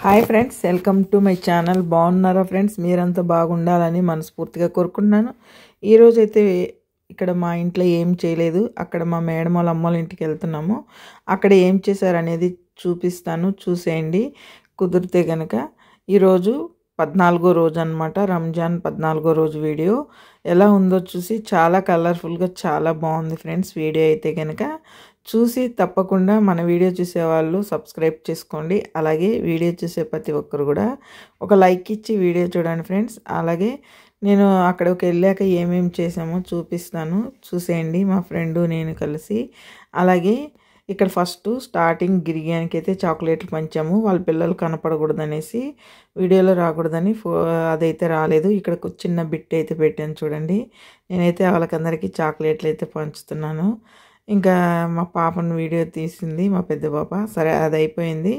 Hi friends, welcome to my channel. బాగున్నారా friends? మీరంతా బాగుండాలని మనస్ఫూర్తిగా కోరుకుంటున్నాను. ఈరోజు అయితే ఇక్కడ మా ఇంట్లో ఏం చేయలేదు. అక్కడ మా మేడం వాళ్ళ అమ్మల ఇంటికి వెళ్తున్నాము. అక్కడ ఏం చేశారనేది చూపిస్తాను, చూసేయండి కుదిరితే కనుక. ఈరోజు 14వ రోజు అనమాట, రంజాన్ 14వ రోజు వీడియో. ఎలా ఉందో చూసి చాలా కలర్ఫుల్గా చాలా బాగుంది ఫ్రెండ్స్. వీడియో అయితే కనుక చూసి తప్పకుండా మన వీడియో చూసేవాళ్ళు సబ్స్క్రైబ్ చేసుకోండి. అలాగే వీడియో చూసే ప్రతి ఒక్కరు కూడా ఒక లైక్ ఇచ్చి వీడియో చూడండి ఫ్రెండ్స్. అలాగే నేను అక్కడికి వెళ్ళాక ఏమేమి చేసామో చూపిస్తాను, చూసేయండి మా ఫ్రెండు నేను కలిసి. అలాగే ఇక్కడ ఫస్ట్ స్టార్టింగ్ గిరిగానికి అయితే చాక్లెట్లు పంచాము. వాళ్ళ పిల్లలు కనపడకూడదనేసి, వీడియోలో రాకూడదని అదైతే రాలేదు. ఇక్కడ చిన్న బిట్ అయితే పెట్టాను చూడండి. నేనైతే వాళ్ళకందరికీ చాక్లెట్లు అయితే పంచుతున్నాను. ఇంకా మా పాపను వీడియో తీసింది మా పెద్ద పాప. సరే, అది అయిపోయింది.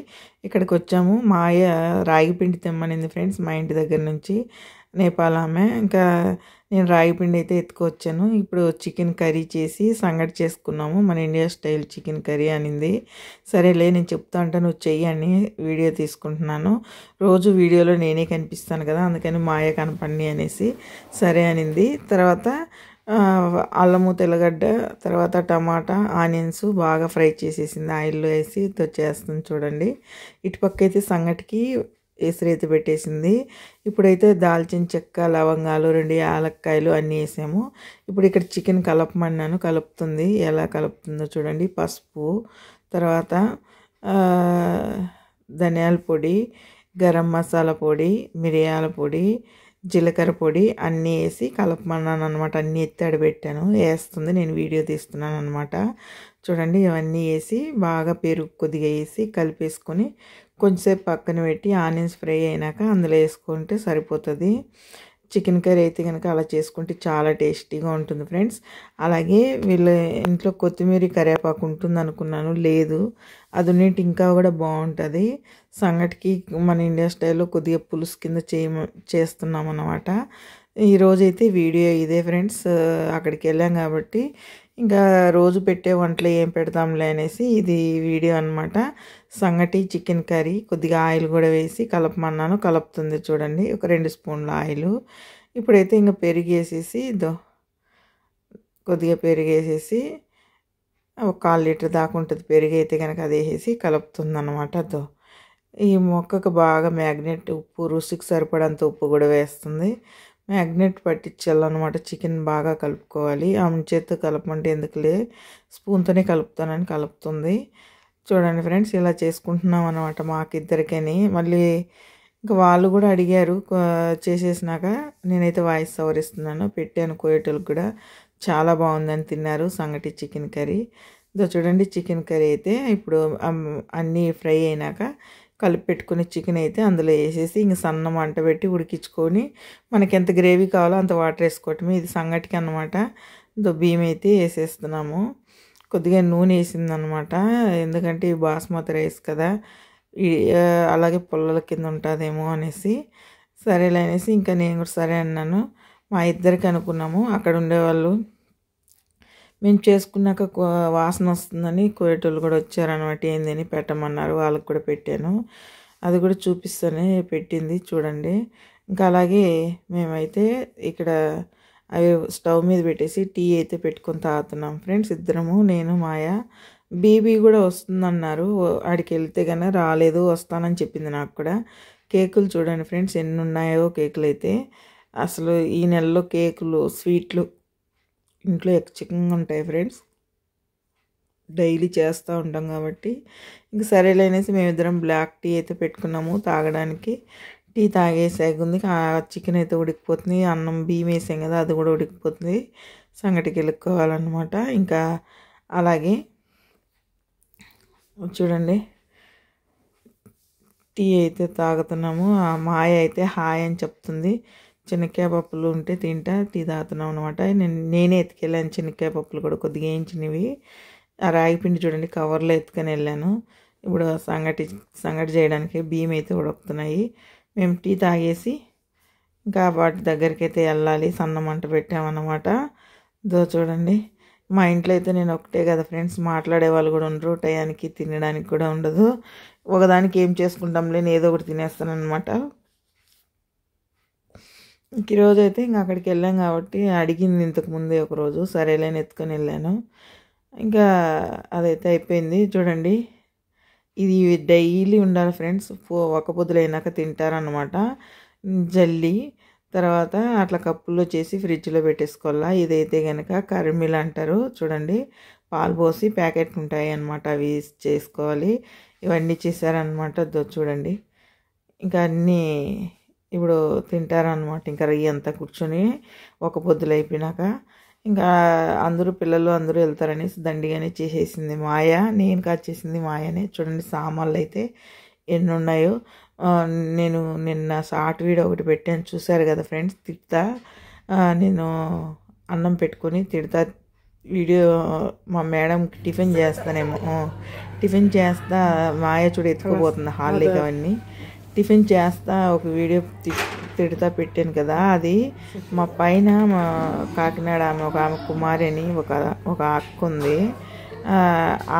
ఇక్కడికి వచ్చాము. మా అయ్య రాగిపిండి తెమ్మనింది ఫ్రెండ్స్, మా ఇంటి దగ్గర నుంచి, నేపాల్ ఆమె. ఇంకా నేను రాగిపిండి అయితే ఎత్తుకొచ్చాను. ఇప్పుడు చికెన్ కర్రీ చేసి సంగటి చేసుకున్నాము. మన ఇండియా స్టైల్ చికెన్ కర్రీ అనింది. సరేలే, నేను చెప్తా అంటే నువ్వు చెయ్యి అని వీడియో తీసుకుంటున్నాను. రోజు వీడియోలో నేనే కనిపిస్తాను కదా, అందుకని మా అయ్య కనపడి అనేసి సరే అనింది. తర్వాత అల్లము, తెల్లగడ్డ, తర్వాత టమాటా, ఆనియన్స్ బాగా ఫ్రై చేసేసింది. ఆయిల్లో వేసి చేస్తుంది చూడండి. ఇటుపక్క అయితే సంగటికి ఎసురైతే పెట్టేసింది. ఇప్పుడైతే దాల్చిన చెక్క, లవంగాలు, 2 యాలక్కాయలు అన్నీ వేసాము. ఇప్పుడు ఇక్కడ చికెన్ కలపమన్నాను, కలుపుతుంది. ఎలా కలుపుతుందో చూడండి. పసుపు, తర్వాత ధనియాల పొడి, గరం మసాలా పొడి, మిరియాల పొడి, జీలకర్ర పొడి అన్నీ వేసి కలపమన్నాను అనమాట. అన్నీ ఎత్తాడు పెట్టాను, వేస్తుంది. నేను వీడియో తీస్తున్నాను అనమాట. చూడండి, ఇవన్నీ వేసి బాగా పెరుగు కొద్దిగా వేసి కలిపేసుకొని కొంచెంసేపు పక్కన పెట్టి ఆనియన్స్ ఫ్రై అయినాక అందులో వేసుకుంటే సరిపోతుంది. చికెన్ కర్రీ అయితే కనుక అలా చేసుకుంటే చాలా టేస్టీగా ఉంటుంది ఫ్రెండ్స్. అలాగే వీళ్ళ ఇంట్లో కొత్తిమీర, కరివేపాకు ఉంటుంది అనుకున్నాను, లేదు. అది ఉన్నట్టు ఇంకా కూడా బాగుంటుంది. సంగటికి మన ఇండియా స్టైల్లో కొద్దిగా పులుసు కింద చేస్తున్నాం అన్నమాట. ఈరోజైతే వీడియో ఇదే ఫ్రెండ్స్. అక్కడికి వెళ్ళాం కాబట్టి ఇంకా రోజు పెట్టే వంటలు ఏం పెడతాంలే అనేసి ఇది వీడియో అనమాట. సంగటి చికెన్ కర్రీ. కొద్దిగా ఆయిల్ కూడా వేసి కలపమన్నాను, కలుపుతుంది చూడండి. ఒక 2 స్పూన్ల ఆయిల్. ఇప్పుడైతే ఇంకా పెరిగేసేసి కొద్దిగా పెరిగేసేసి ఒక 1/4 లీటర్ దాకా ఉంటుంది పెరుగు అయితే కనుక, అది వేసేసి కలుపుతుంది అనమాట. ఈ మొక్కకు బాగా మ్యాగ్నెట్, ఉప్పు రుచికి సరిపడంత ఉప్పు కూడా వేస్తుంది. మ్యాగ్నెట్ పట్టించాలన్నమాట. చికెన్ బాగా కలుపుకోవాలి. ఆమె చేత్తో కలపమంటే ఎందుకులే, స్పూన్తోనే కలుపుతానని కలుపుతుంది. చూడండి ఫ్రెండ్స్, ఇలా చేసుకుంటున్నాం అనమాట మాకిద్దరికని. మళ్ళీ ఇంకా వాళ్ళు కూడా అడిగారు చేసేసినాక. నేనైతే వాయిస్ సవరిస్తున్నాను, పెట్టాను కోయేటోళ్ళకి కూడా. చాలా బాగుందని తిన్నారు సంగటి చికెన్ కర్రీ. చూడండి, చికెన్ కర్రీ అయితే ఇప్పుడు అన్నీ ఫ్రై అయినాక కలిపి పెట్టుకుని చికెన్ అయితే అందులో వేసేసి ఇంక సన్న మంట పెట్టి ఉడికించుకొని మనకి ఎంత గ్రేవీ కావాలో అంత వాటర్ వేసుకోవటమే. ఇది సంగటికి అన్నమాట. బియ్యం అయితే వేసేస్తున్నాము. కొద్దిగా నూనె వేసిందనమాట, ఎందుకంటే ఈ బాస్మతి రైస్ కదా, అలాగే పుల్లల కింద ఉంటుందేమో అనేసి. సరేలే అనేసి ఇంకా నేను కూడా సరే అన్నాను. మా ఇద్దరికి అనుకున్నాము. అక్కడ ఉండేవాళ్ళు మేము చేసుకున్నాక వాసన వస్తుందని కోయేటోళ్ళు కూడా వచ్చారనమాట. ఏందని పెట్టమన్నారు, వాళ్ళకి కూడా పెట్టాను. అది కూడా చూపిస్తూనే పెట్టింది చూడండి. ఇంకా అలాగే మేమైతే ఇక్కడ అవి స్టవ్ మీద పెట్టేసి టీ అయితే పెట్టుకొని తాగుతున్నాం ఫ్రెండ్స్. ఇద్దరము, నేను, మాయ. బీబీ కూడా వస్తుందన్నారు. ఆడికి వెళ్తే కన్నా రాలేదు, వస్తానని చెప్పింది నాకు కూడా. కేకులు చూడండి ఫ్రెండ్స్ ఎన్ని ఉన్నాయో కేకులు అయితే. అసలు ఈ నెలలో కేకులు, స్వీట్లు ఇంట్లో ఎక్కచికంగా ఉంటాయి ఫ్రెండ్స్. డైలీ చేస్తూ ఉంటాం కాబట్టి ఇంక సరేలే అనేసి మేమిద్దరం బ్లాక్ టీ అయితే పెట్టుకున్నాము తాగడానికి. టీ తాగేసాగుంది. ఆ చికెన్ అయితే ఉడికిపోతుంది. అన్నం బియ్యం వేసాం కదా, అది కూడా ఉడికిపోతుంది. సంగటికి వెళ్ళుకోవాలన్నమాట. ఇంకా అలాగే చూడండి, టీ అయితే తాగుతున్నాము. ఆ మాయ అయితే హాయ్ అని చెప్తుంది. శనక్కాయ పప్పులు ఉంటే తింటా టీ తాగుతున్నాం అనమాట. నేనే ఎత్తుకెళ్ళాను శనక్కాయ పప్పులు కూడా కొద్దిగా వేయించినవి. ఆ రాగిపిండి చూడండి కవర్లో ఎత్తుకొని వెళ్ళాను. ఇప్పుడు సంగటి చేయడానికి బియ్యం అయితే ఉడుకుతున్నాయి. మేము టీ తాగేసి ఇంకా వాటి దగ్గరికి అయితే వెళ్ళాలి. సన్న మంట పెట్టామన్నమాట. చూడండి, మా ఇంట్లో అయితే నేను ఒకటే కదా ఫ్రెండ్స్, మాట్లాడే వాళ్ళు కూడా ఉండరు, టయానికి తినడానికి కూడా ఉండదు. ఒకదానికి ఏం చేసుకుంటాంలే ఏదో ఒకటి తినేస్తాను అనమాట. ఈరోజు అయితే ఇంకా అక్కడికి వెళ్ళాం కాబట్టి అడిగింది ఇంతకుముందే ఒకరోజు, సరేలేని ఎత్తుకొని వెళ్ళాను. ఇంకా అదైతే అయిపోయింది. చూడండి, ఇది డైలీ ఉండాలి ఫ్రెండ్స్, ఒక పొద్దులైనాక తింటారనమాట. జల్లి తర్వాత అట్లా కప్పుల్లో చేసి ఫ్రిడ్జ్లో పెట్టేసుకోవాలా. ఇదైతే కనుక కర్మిల్ అంటారు. చూడండి, పాలు పోసి ప్యాకెట్ ఉంటాయి అన్నమాట, అవి చేసుకోవాలి. ఇవన్నీ చేశారనమాట. చూడండి, ఇంకా అన్నీ ఇప్పుడు తింటారనమాట. ఇంకా రయ్యి అంతా కూర్చొని ఒక పొద్దులు అయిపోయినాక ఇంకా అందరూ పిల్లలు అందరూ వెళ్తారనేసి దండిగానే చేసేసింది మాయ. నేను కాదు చేసింది మాయనే. చూడండి సామాన్లు అయితే ఎన్ని ఉన్నాయో. నేను నిన్న షార్ట్ వీడియో ఒకటి పెట్టాను, చూశారు కదా ఫ్రెండ్స్. తిడతా నేను అన్నం పెట్టుకొని తిడతా వీడియో. మా మేడంకి టిఫిన్ చేస్తానేమో, టిఫిన్ చేస్తా మాయ చూడు ఎత్తుకుపోతుంది హాల్లోకి అవన్నీ. టిఫిన్ చేస్తా ఒక వీడియో తిడతా పెట్టాను కదా, అది మా పైన మా కాకినాడ ఆమె కుమారి అని ఒక అక్క ఉంది.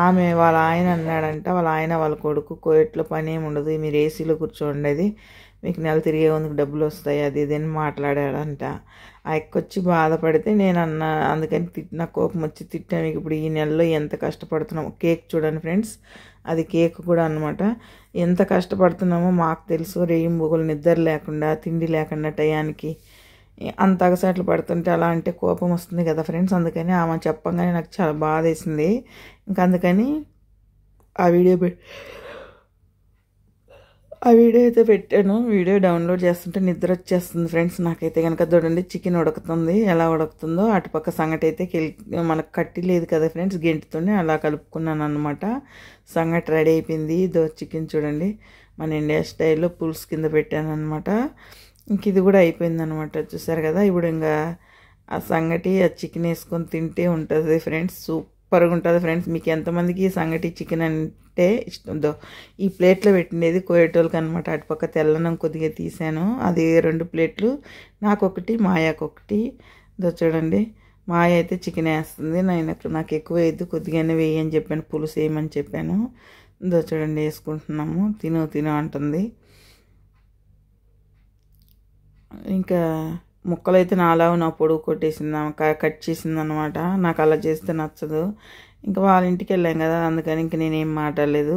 ఆమె వాళ్ళ ఆయన అన్నాడంట, వాళ్ళ కొడుకు కోయట్లో పని ఏమి ఉండదు, మీరు ఏసీలో కూర్చోండేది, మీకు నెల తిరిగే ముందుకు డబ్బులు వస్తాయి, అది ఇదని మాట్లాడాడంట. ఆ ఎక్కొచ్చి బాధపడితే నేను అందుకని నాకు కోపం వచ్చి తిట్టాను. మీకు ఇప్పుడు ఈ నెలలో ఎంత కష్టపడుతున్నాము. కేక్ చూడండి ఫ్రెండ్స్, అది కేక్ కూడా అనమాట. ఎంత కష్టపడుతున్నామో మాకు తెలుసు. రేయింబొగులు నిద్ర లేకుండా, తిండి లేకుండా టయానికి అంత అగసాట్లు పడుతుంటే అలా అంటే కోపం వస్తుంది కదా ఫ్రెండ్స్. అందుకని ఆమె చెప్పంగానే నాకు చాలా బాధ వేసింది. ఇంకా అందుకని ఆ వీడియో అయితే పెట్టాను. వీడియో డౌన్లోడ్ చేస్తుంటే నిద్ర వచ్చేస్తుంది ఫ్రెండ్స్. నాకైతే కనుక చూడండి, చికెన్ ఉడుకుతుంది, ఎలా ఉడుకుతుందో. అటుపక్క సంగటి అయితే మనకు కట్టి లేదు కదా ఫ్రెండ్స్, గెంటితోనే అలా కలుపుకున్నాను అనమాట. సంగటి రెడీ అయిపోయింది. చికెన్ చూడండి, మన ఇండియా స్టైల్లో పులుసు కింద పెట్టాను అనమాట. ఇంక ఇది కూడా అయిపోయింది అనమాట. చూసారు కదా. ఇప్పుడు ఇంకా ఆ సంగటి ఆ చికెన్ వేసుకొని తింటే ఉంటుంది ఫ్రెండ్స్, సూపర్గా ఉంటుంది ఫ్రెండ్స్. మీకు ఎంతమందికి సంగటి చికెన్ అంటే ఇష్టందో ఈ ప్లేట్లో పెట్టినది కోయేటోళ్ళకి అనమాట. అటుపక్క తెల్లనం కొద్దిగా తీసాను, అది 2 ప్లేట్లు, నాకొకటి మాయాకొకటి. చూడండి, మాయ అయితే చికెన్ వేస్తుంది, నాకు ఎక్కువ వేయద్దు, కొద్దిగానే వేయని చెప్పాను, పులుసు వేయమని చెప్పాను. చూడండి వేసుకుంటున్నాము, తిను అంటుంది. ఇంకా ముక్కలు అయితే నా పొడుగు కొట్టేసింది, కట్ చేసింది అనమాట. నాకు అలా చేస్తే నచ్చదు. ఇంకా వాళ్ళ ఇంటికి వెళ్ళాం కదా, అందుకని ఇంక నేనేం మాట్లాడలేదు.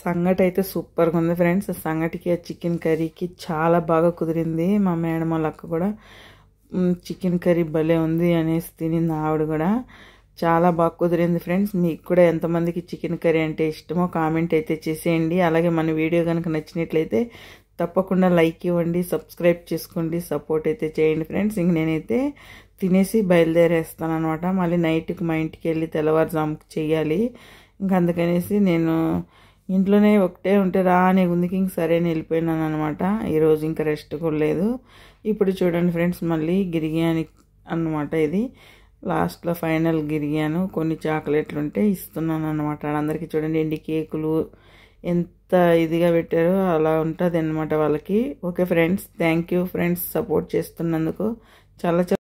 సంగటి అయితే సూపర్గా ఉంది ఫ్రెండ్స్. సంగటికి ఆ చికెన్ కర్రీకి చాలా బాగా కుదిరింది. మా మేడం వాళ్ళ అక్క కూడా చికెన్ కర్రీ భలే ఉంది అనేసి తినింది. ఆవిడ కూడా చాలా బాగా కుదిరింది ఫ్రెండ్స్. మీకు కూడా ఎంతమందికి చికెన్ కర్రీ అంటే ఇష్టమో కామెంట్ అయితే చేసేయండి. అలాగే మన వీడియో కనుక నచ్చినట్లయితే తప్పకుండా లైక్ ఇవ్వండి, సబ్స్క్రైబ్ చేసుకోండి, సపోర్ట్ అయితే చేయండి ఫ్రెండ్స్. ఇంక నేనైతే తినేసి బయలుదేరేస్తాను అనమాట. మళ్ళీ నైట్కి మా ఇంటికి వెళ్ళి తెల్లవారుజాముకి చెయ్యాలి. ఇంకా అందుకనేసి నేను ఇంట్లోనే ఒకటే ఉంటే రానే గుందికి ఇంక సరైన వెళ్ళిపోయినాను అనమాట. ఈరోజు ఇంకా రెస్ట్ కూడా లేదు. ఇప్పుడు చూడండి ఫ్రెండ్స్, మళ్ళీ గిరిగియాని అన్నమాట. ఇది లాస్ట్లో ఫైనల్ గిరిగాను. కొన్ని చాక్లెట్లు ఉంటే ఇస్తున్నాను అనమాట. అందరికీ చూడండి, ఎండి కేకులు ఎంత ఇదిగా పెట్టారో అలా ఉంటుంది అనమాట వాళ్ళకి. Okay friends, thank you friends, support చేస్తున్నందుకు. చాలా